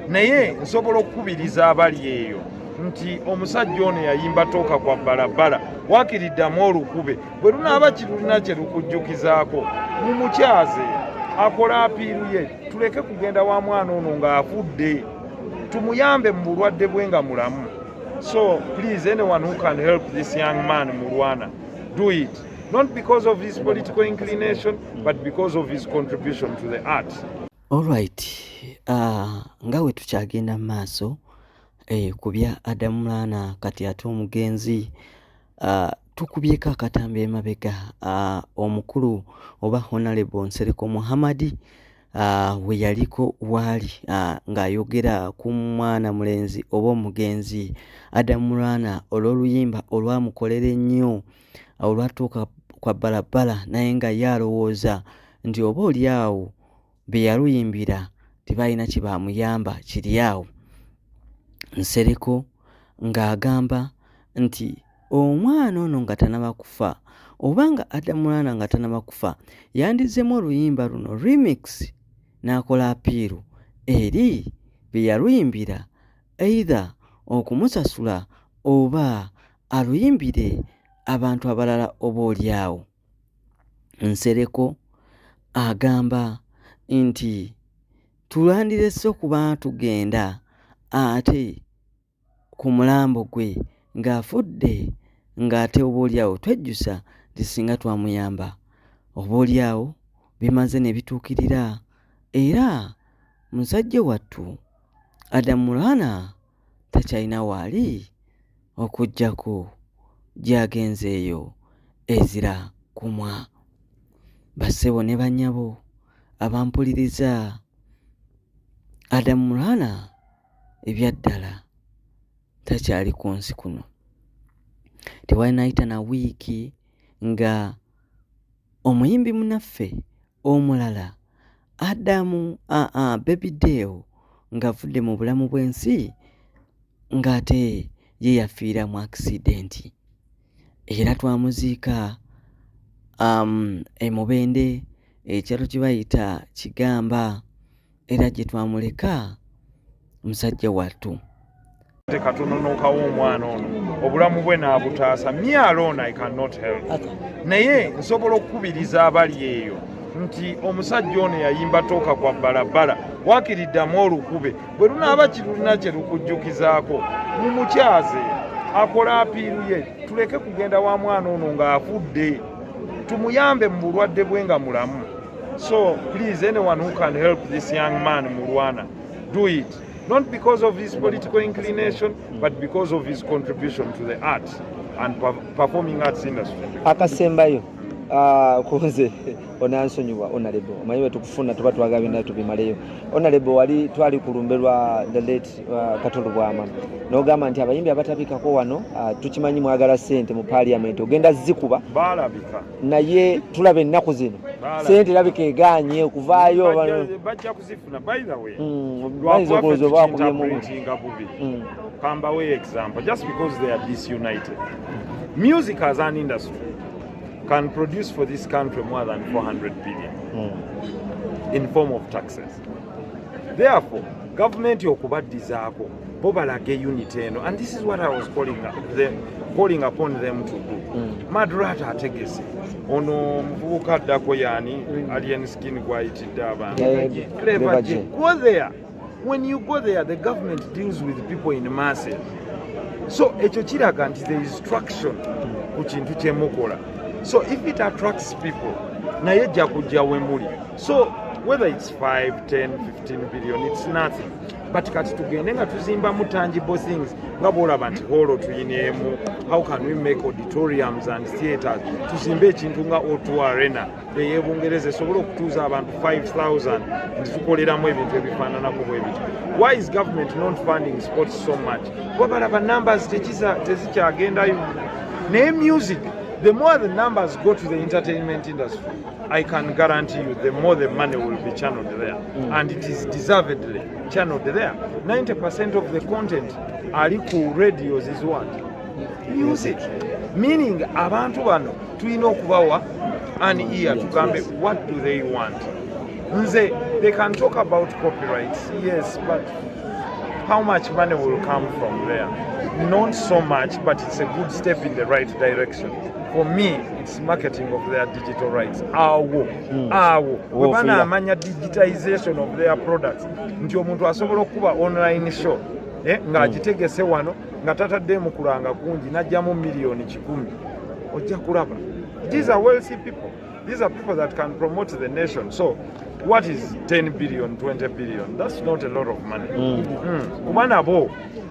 naye nsobola okukubiriza abali eyo nti omusajja ono yayimba tooka kwa balabala wakiriddamu olukube bwe lunaaba kirulina kye lukujjukizaako mumukyaze akola apiiru ye tuleke kugenda wa mwana ono ng'afudde tumuyambe mu bulwadde bwe nga mulamu. So please, anyone who can help this young man Mulwana, do it, not because of his political inclination but because of his contribution to the art. Alright, nga we tukyagenda mu maaso ku bya Mulwana kati ate omugenzi tukubyeko akatambi emabega omukulu oba Honorable Nsereko Muhammed we yaliko wali ng'ayogera ku mwana mulenzi oba omugenzi Mulwana olw'oluyimba olwamukolera ennyo olwatuuka kwa balabala naye nga yalowooza nti oba oli awo be yaluyimbira tebalina kye bamuyamba kiri awo. Nsereko ng'agamba nti omwana ono nga tanaba kufa oba nga Mulwana nga tanaba kufa yandizeemu oluyimba luno remix n'akola apiiru eri be yaluyimbira either okumusasula oba aluyimbire abantu abalala oba oli awo. Nsereko agamba nti tulandirese okuba tugenda ate ku mulambo gwe ng'afudde ng'ate oba oli awo twejjusa nti singa twamuyamba oba oli awo bimaze ne bituukirira era musajja wattu Mulwana takyalina waali okuggyako gy'agenzeeyo ezira kumwa. Bassebo ne bannyabo abampuliriza Mulwana ebyaddala takyali ku nsi kuno. Tewalinaayita na wiiki nga omuyimbi munaffe omulala Byesigye ng'avudde mu bulamu bw'ensi ng'ate ye yafiira mu accident era twamuziika Mubende ekyalo kye bayita Kigamba era gye twamuleka musajja wattu katononokawo omwana ono obulamu bwe n'abutaasa. Me alone I cannot help, naye nsobola okukubiriza abali eyo nti omusajja ono yayimba tooka kwa balabala wakiriddamu olukube bwe lunaaba kirulina kye lukujjukizaako mumukyaze akola apiiru ye tuleke kugenda wa mwana ono ng'afudde tumuyambe mu bulwadde bwe nga mulamu. So please, anyone who can help this young man Mulwana, do it, not because of his political inclination but because of his contribution to the art and performing arts industry. Akasembayo kunze onansonyiwa Honorable omanyi bwe tukufuna tuba twagabye naye tubimaleyo. Honorable wali twali kulumberwa the late Katolo Bwama n'ogamba nti abayimbi abatabikako wano tukimanyi mwagala ssente mu parliament ogenda zikuba balabika naye tulaba ennaku zino ssente labika eganye okuvaayo bajja kuzifuna. By the way, Kambawe example, just because they are disunited, music as an industry can produce for this country more than 400 billion in form of taxes. Therefore, government yokubaddizaako bo balage unit eno, and this is what I was calling upon them to do. Madrata ategese ono muvubuka addako yani alien skin gwayitidde abantu clever J. Go there. When you go there, the government deals with people in masses. So ekyo kiraga nti there is traction ku kintu kyemukola. So if it attracts people, naye jja kujja we muli. So whether it's 5, 10, 15 billion, it's nothing. But kati tugende nga tuzimba mu tangible things nga bw'olaba nti holo tuyineemu, how can we make auditoriums and theatres, tuzimbe ekintu nga O2 Arena ey'Ebungereza esobole okutuuza abantu 5,000 nti tukoleramu ebintu ebifaananako bwe bityo. Why is government not funding sports so much? Bw'obalaba numbers tezikyagendayo. Naye music, the more the numbers go to the entertainment industry, I can guarantee you the more the money will be channeled there. And it is deservedly channeled there. 90% of the content ali ku radios is what? Music. Meaning abantu bano tulina okubawa an ear tugambe what do they want. Nze They can talk about copyrights, yes, but how much money will come from there? Not so much, but it's a good step in the right direction. For me, it's marketing of their digital rights. Webana amanya digitization of their products. Nti omuntu asobola okuba online show. Ng'agitegese wano, nga tatadde mu kulanga kungi, n'ajjamu miliyoni 10. Ojja kulaba. These are wealthy people. These are people that can promote the nation. So, what is 10 billion, 20 billion? That's not a lot of money.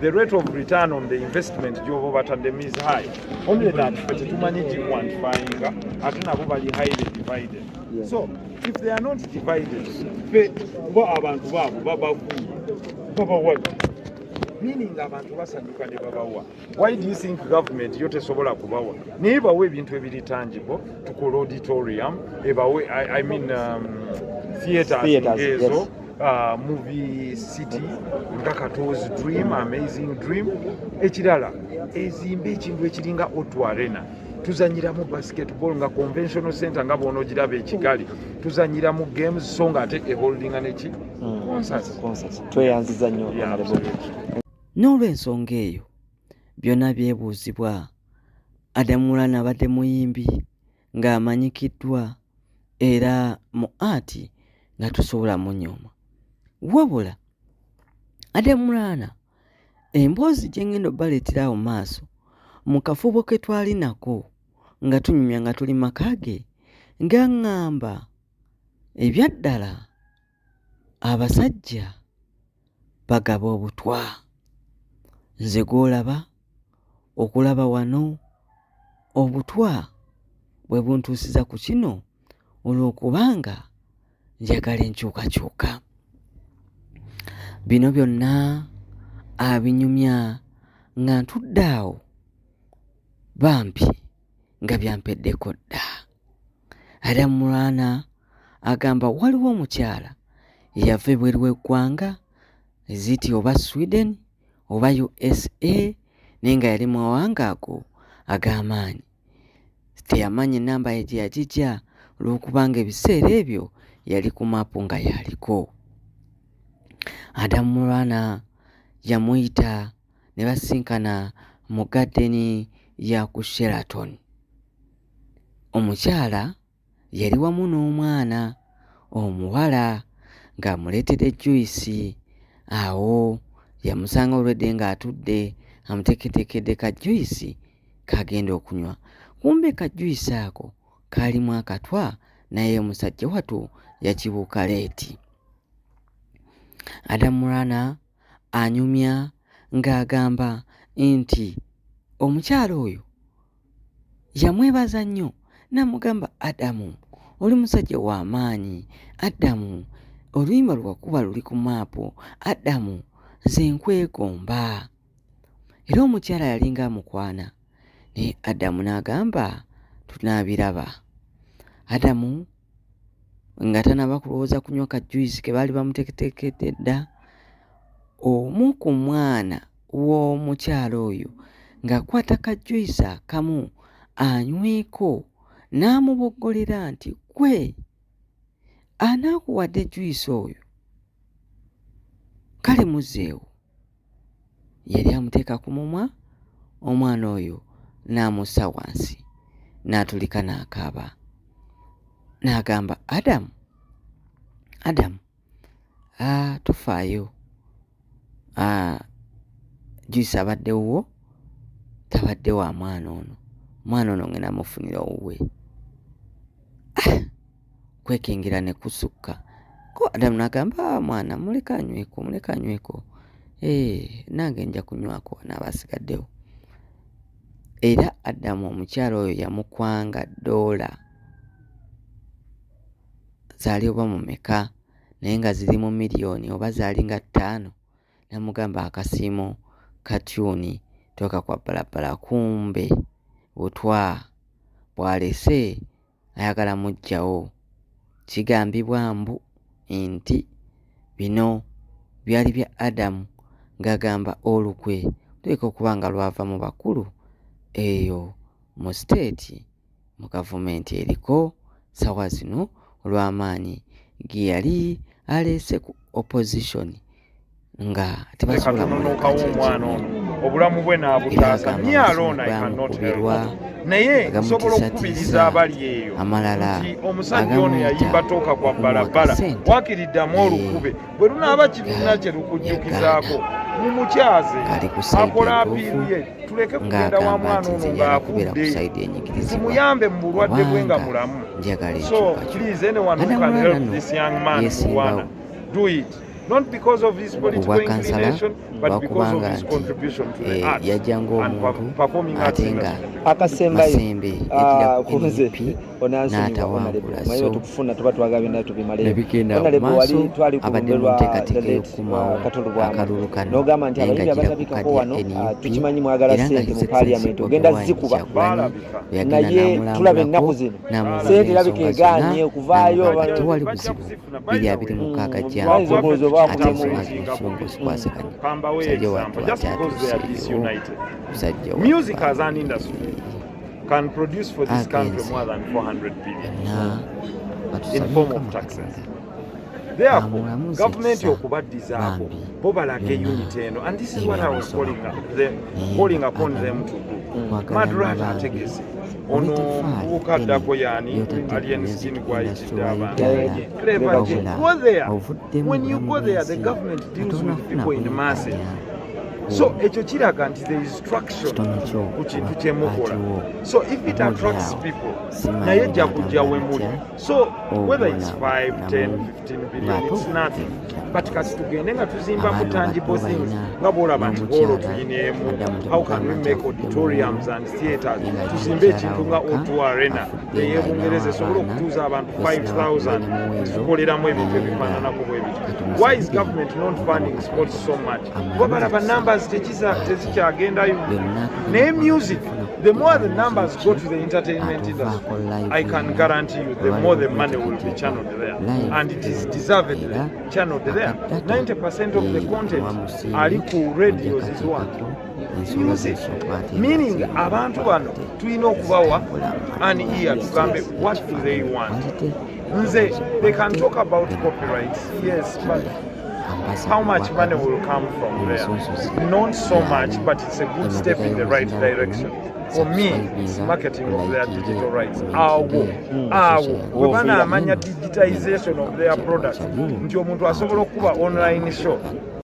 The rate of return on the investment is high. Only that, but it's quantifying, highly divided. Yeah. So, if they are not divided, meaning why do you think government yotesobola kubawa nebawe ebintu ebiri tangible tukola auditorium I mean theaters ezo, yes. Movie city nga Kato's dream, amazing dream, ekirala ezimbe ekintu ekiringa O2 Arena tuzanyiramu basketball nga conventional center nga bono girabe ekigali tuzanyiramu games so nga ate holdinga neki concerts tweyanziza nnyo n'olw'ensonga eyo byonna byebuuzibwa Mulwana abadde muyimbi ng'amanyikiddwa era mu ati nga tusobola munyooma wabula Mulwana emboozi gye ngenda obbaleeterawo maaso mu kafubo ke twali nako nga tunyumya nga tuli maka ge nga ŋŋamba ebyaddala abasajja bagaba obutwa nze gw'olaba okulaba wano obutwa bwe buntuusiza ku kino olw'okubanga njagala enkyukakyuka. Bino byonna abinyumya nga ntudde awo bampi nga byampeddeko dda. Mulwana agamba waliwo omukyala yava ebweru w'eggwanga ziti oba Sweden oba USA naye nga yali mawanga ago ag'amaanyi. Teyamanya ennamba ye gye yagijja olw'okubanga ebiseera ebyo yali ku maapu nga yaliko. Mulwana yamuyita ne basinkana mu gadeni ya ku Sheraton. Omukyala yali wamu n'omwana omuwala ng'amuleetedde juice. Awo yamusanga olwedde ng'atudde amuteeketeekedde ka juice kagenda okunywa. Kumbe ka juice ako kaalimu akatwa naye omusajja watu yakibuuka leeti. Mulwana anyumya ng'agamba nti omukyala oyo yamwebaza nnyo n'amugamba oli musajja w'amaanyi. Oluyimba lwakuba luli ku maapu. Nze nkwegomba. Era omukyala yalinga amukwana naye n'agamba tunaabiraba. Nga tanaba kulowooza kunywa ka juice ke baali bamuteeketeekedde dda. Omu ku mwana w'omukyala oyo ng'akwata ka juice akamu anyweko n'amuboggolera nti gwe anaakuwadde juice oyo kale muzeewo. Yali amuteeka ku mumwa omwana oyo n'amussa wansi n'atulika n'akaaba n'agamba Adamu tofaayo, juice abadde wuwo tabadde wa mwana ono ngenda mufunira owuwe. Kwekengera ne kusukka ko n'agamba mwana muleka anyweko nange nja kunywako n'abasigaddewo. Era omukyala oyo yamukwanga $. Zaali oba mumeka naye nga ziri mu miliyoni oba zaali nga 5. Namugamba akasiimo katyuni toka kwa balabala. Kumbe butwa bw'alese ayagala muggyawo. Kigambibwa mbu nti bino byali bya ng'agamba olukwe tuleka okuba nga lwava mu bakulu eyo mu state mu gavumenti eriko sawa zino olw'amaanyi ge yali aleese ku opposition nga tebasobola tekatononokawo omwana ono obulamu bwe n'abutaasa me alone I cannot help naye nsobola okukubiriza abali eyo nti omusajja ono yayimba tooka kwa bbalabala wakiriddamu olukube bwe lunaaba kiruna kye lukujjukizaako mumukyaze akola apiiru ye tuleke kugenda wa mwana ono ng'akudde tumuyambe mu bulwadde bwe nga mulamu so please anyone who can help this young man Mulwana do it. Not because of his political inclination, but because of his contribution to the arts and performing arts industry. Akasembayo kunze onansonyiwa Honorable mayiwe tukufuna tuba twagabye tubimaleyo Honorable wali twali kulumberwa Katolubwama n'ogamba nti abalimi abatabikako wano tukimanyi mwagala ssente mu parliament ogenda zikuba naye tulaba ennaku zino ssente erabika egaanye okuvaayo tewali buzibu 226 gy'awo ate ensonga kwasakanya music as an industry can produce for this country more than 400 billion in form of taxes. Therefore, government okubaddizaako bo balage unit eno, and this is what I was calling upon them to do. Madrata ategese ono ukaddako yani alienskin kwayitidde abantu clever go there. When you go there, the government deals with people in the masses. So ekyo kiraga nti there is traction ku kintu kyemukola. So if it attracts people naye jja kujja we muli. So whether it's 5, 10, 15 billion, it's nothing. But kati tugende nga tuzimba mu tangible things nga bwolaba nti bwolo tuyineemu, how can we make auditoriums and theatres, tuzimbe ekintu nga O2 Arena eyeebungereza esobola okutuuza abantu 5,000 tukoleramu ebintu ebifaananako bwe bityo. Why is government not funding sports so much? Kuba balaba numbers tezikyagendayo. Naye music, the more the numbers go to the entertainment industry, I can guarantee you the more the money will be channeled there, and it is deservedly channeled there. 90% of the content ali ku radios is what? Music. Meaning abantu bano tulina okubawa an ear tugambe what do they want. Nze, they can talk about copyrights, yes, but how much money will come from there? Not so much, but it's a good step in the right direction. For me, it's marketing of their digital rights. We want to digitization of their products. Nti omuntu asobola okuba online show